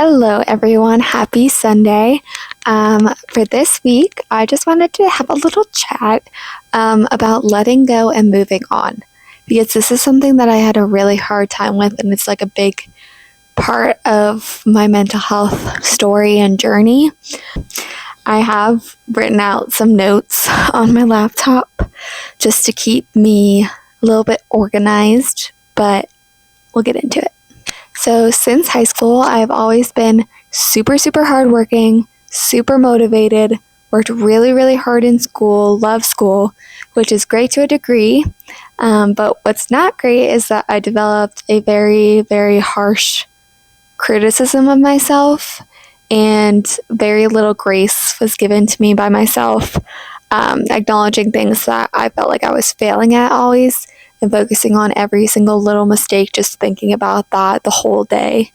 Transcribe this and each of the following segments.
Hello, everyone. Happy Sunday. For this week, I just wanted to have a little chat about letting go and moving on because this is something that I had a really hard time with, and it's like a big part of my mental health story and journey. I have written out some notes on my laptop just to keep me a little bit organized, but we'll get into it. So since high school, I've always been super, super hardworking, super motivated, worked really, really hard in school, love school, which is great to a degree. But what's not great is that I developed a very, very harsh criticism of myself, and very little grace was given to me by myself, acknowledging things that I felt like I was failing at always, and focusing on every single little mistake, just thinking about that the whole day,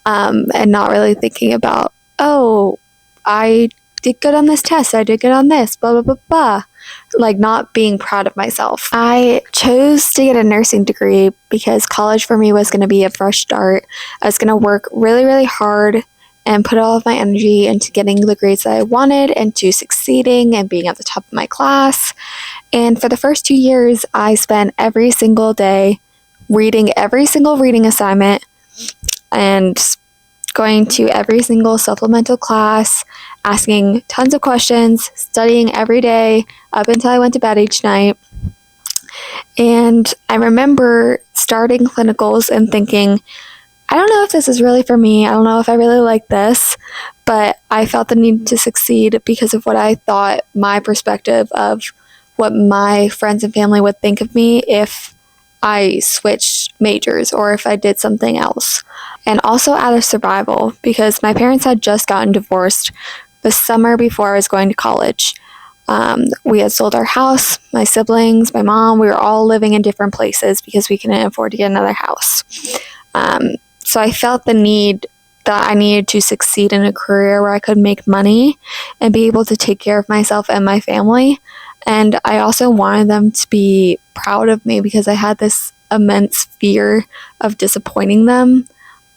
and not really thinking about, oh, I did good on this test, I did good on this, blah, blah, blah, blah. Like, not being proud of myself. I chose to get a nursing degree because college for me was going to be a fresh start. I was going to work really, really hard and put all of my energy into getting the grades that I wanted and to succeeding and being at the top of my class. And for the first 2 years, I spent every single day reading every single reading assignment and going to every single supplemental class, asking tons of questions, studying every day up until I went to bed each night. And I remember starting clinicals and thinking, I don't know if this is really for me. I don't know if I really like this, but I felt the need to succeed because of what I thought my perspective of what my friends and family would think of me if I switched majors or if I did something else. And also out of survival, because my parents had just gotten divorced the summer before I was going to college. We had sold our house, my siblings, my mom, we were all living in different places because we couldn't afford to get another house. So I felt the need that I needed to succeed in a career where I could make money and be able to take care of myself and my family. And I also wanted them to be proud of me because I had this immense fear of disappointing them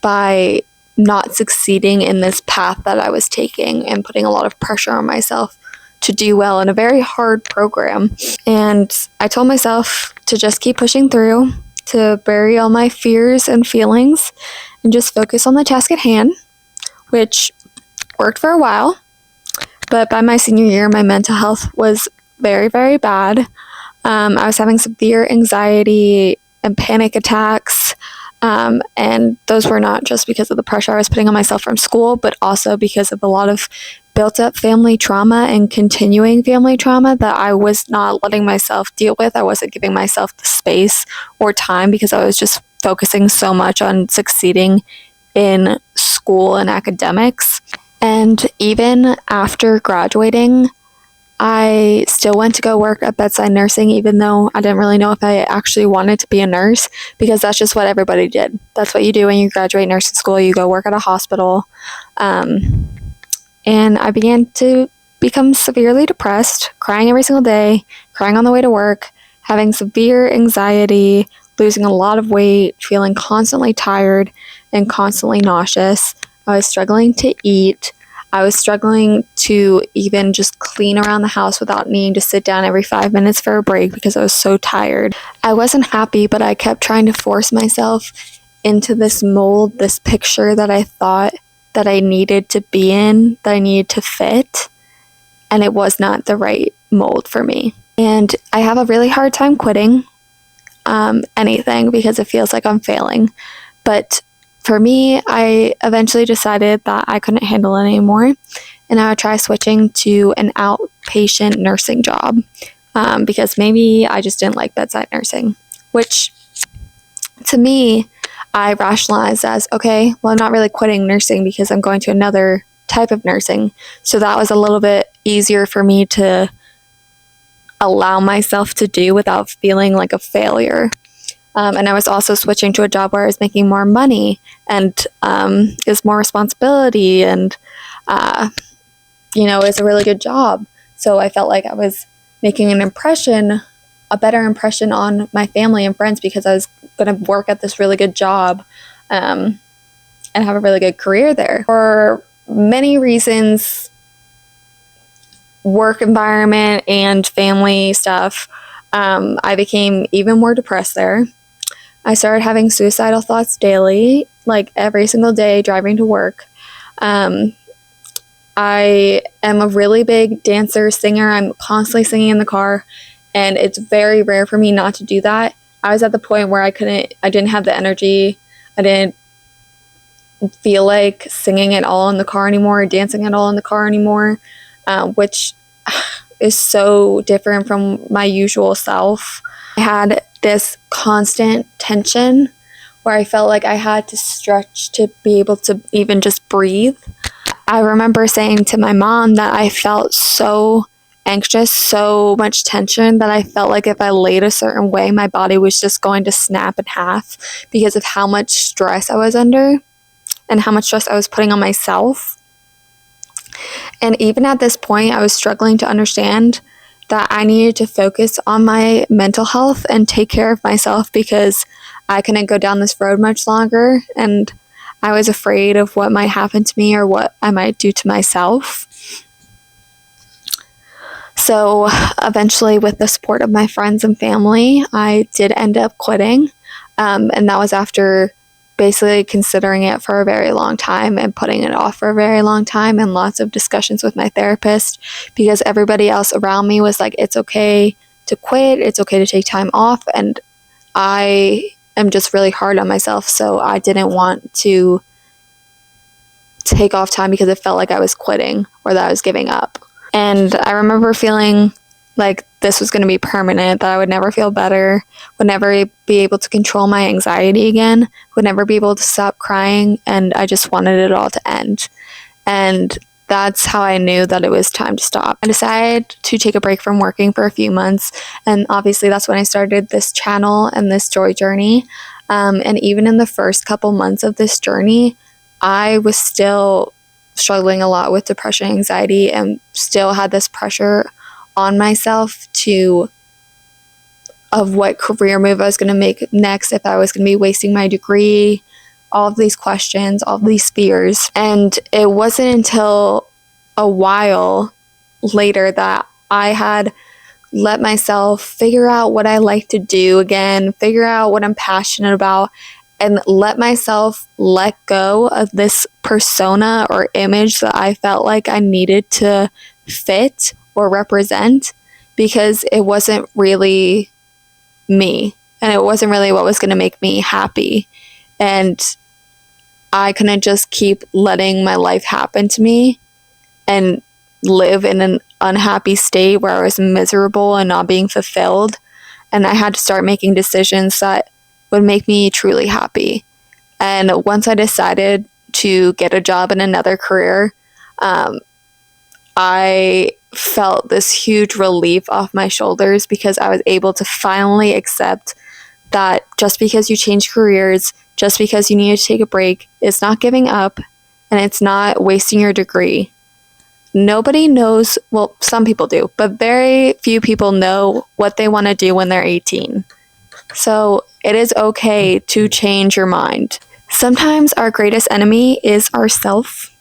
by not succeeding in this path that I was taking and putting a lot of pressure on myself to do well in a very hard program. And I told myself to just keep pushing through, to bury all my fears and feelings and just focus on the task at hand, which worked for a while. But by my senior year, my mental health was very, very bad. I was having severe anxiety and panic attacks. And those were not just because of the pressure I was putting on myself from school, but also because of a lot of built up family trauma and continuing family trauma that I was not letting myself deal with. I wasn't giving myself the space or time because I was just focusing so much on succeeding in school and academics. And even after graduating, I still went to go work at bedside nursing, even though I didn't really know if I actually wanted to be a nurse, because that's just what everybody did. That's what you do when you graduate nursing school. You go work at a hospital. And I began to become severely depressed, crying every single day, crying on the way to work, having severe anxiety, losing a lot of weight, feeling constantly tired and constantly nauseous. I was struggling to eat. I was struggling to even just clean around the house without needing to sit down every 5 minutes for a break because I was so tired. I wasn't happy, but I kept trying to force myself into this mold, this picture that I thought that I needed to be in, that I needed to fit, and it was not the right mold for me. And I have a really hard time quitting anything because it feels like I'm failing. But for me, I eventually decided that I couldn't handle it anymore, and I would try switching to an outpatient nursing job because maybe I just didn't like bedside nursing, which to me, I rationalized as, okay, well, I'm not really quitting nursing because I'm going to another type of nursing. So that was a little bit easier for me to allow myself to do without feeling like a failure. And I was also switching to a job where I was making more money and is more responsibility and, is a really good job. So I felt like I was making a better impression on my family and friends because I was going to work at this really good job. and have a really good career there. For many reasons, work environment and family stuff, I became even more depressed there. I started having suicidal thoughts daily, like every single day driving to work. I am a really big dancer, singer. I'm constantly singing in the car, and it's very rare for me not to do that. I was at the point where I didn't have the energy. I didn't feel like singing at all in the car anymore, or dancing at all in the car anymore, which is so different from my usual self. I had this constant tension where I felt like I had to stretch to be able to even just breathe. I remember saying to my mom that I felt so anxious, so much tension, that I felt like if I laid a certain way, my body was just going to snap in half because of how much stress I was under and how much stress I was putting on myself. And even at this point, I was struggling to understand that I needed to focus on my mental health and take care of myself because I couldn't go down this road much longer, and I was afraid of what might happen to me or what I might do to myself. So eventually, with the support of my friends and family, I did end up quitting. And that was after basically considering it for a very long time and putting it off for a very long time, and lots of discussions with my therapist, because everybody else around me was like, it's okay to quit, it's okay to take time off, and I am just really hard on myself, so I didn't want to take off time because it felt like I was quitting or that I was giving up. And I remember feeling like this was going to be permanent, that I would never feel better, would never be able to control my anxiety again, would never be able to stop crying, and I just wanted it all to end. And that's how I knew that it was time to stop. I decided to take a break from working for a few months, and obviously that's when I started this channel and this joy journey. And even in the first couple months of this journey, I was still struggling a lot with depression and anxiety, and still had this pressure on myself of what career move I was going to make next, if I was going to be wasting my degree, all of these questions, all of these fears. And it wasn't until a while later that I had let myself figure out what I like to do again, figure out what I'm passionate about, and let myself let go of this persona or image that I felt like I needed to fit or represent, because it wasn't really me, and it wasn't really what was going to make me happy. And I couldn't just keep letting my life happen to me and live in an unhappy state where I was miserable and not being fulfilled. And I had to start making decisions that would make me truly happy. And once I decided to get a job in another career, I felt this huge relief off my shoulders, because I was able to finally accept that just because you change careers, just because you need to take a break, it's not giving up, and it's not wasting your degree. Nobody knows, well, some people do, but very few people know what they want to do when they're 18. So it is okay to change your mind. Sometimes our greatest enemy is ourself.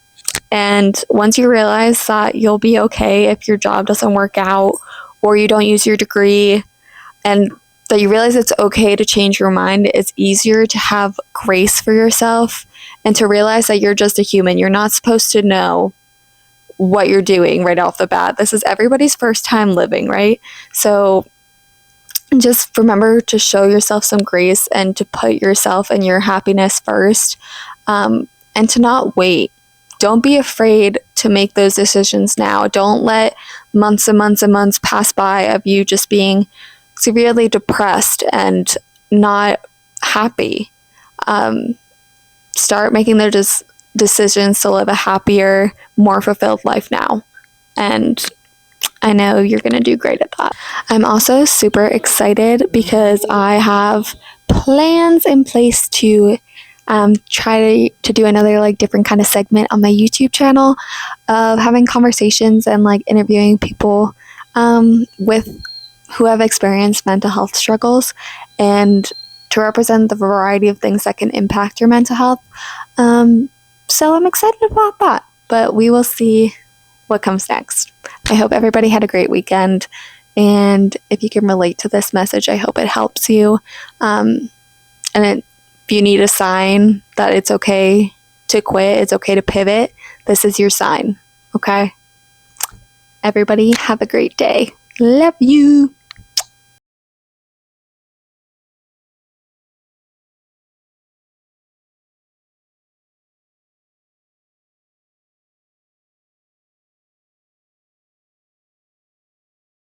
And once you realize that you'll be okay if your job doesn't work out or you don't use your degree, and that you realize it's okay to change your mind, it's easier to have grace for yourself and to realize that you're just a human. You're not supposed to know what you're doing right off the bat. This is everybody's first time living, right? So just remember to show yourself some grace and to put yourself and your happiness first, and to not wait. Don't be afraid to make those decisions now. Don't let months and months and months pass by of you just being severely depressed and not happy. Start making those decisions to live a happier, more fulfilled life now. And I know you're going to do great at that. I'm also super excited because I have plans in place to try to do another like different kind of segment on my YouTube channel of having conversations and like interviewing people with who have experienced mental health struggles, and to represent the variety of things that can impact your mental health. So I'm excited about that, but we will see what comes next. I hope everybody had a great weekend, and if you can relate to this message, I hope it helps you. If you need a sign that it's okay to quit, it's okay to pivot, this is your sign, okay? Everybody have a great day. Love you.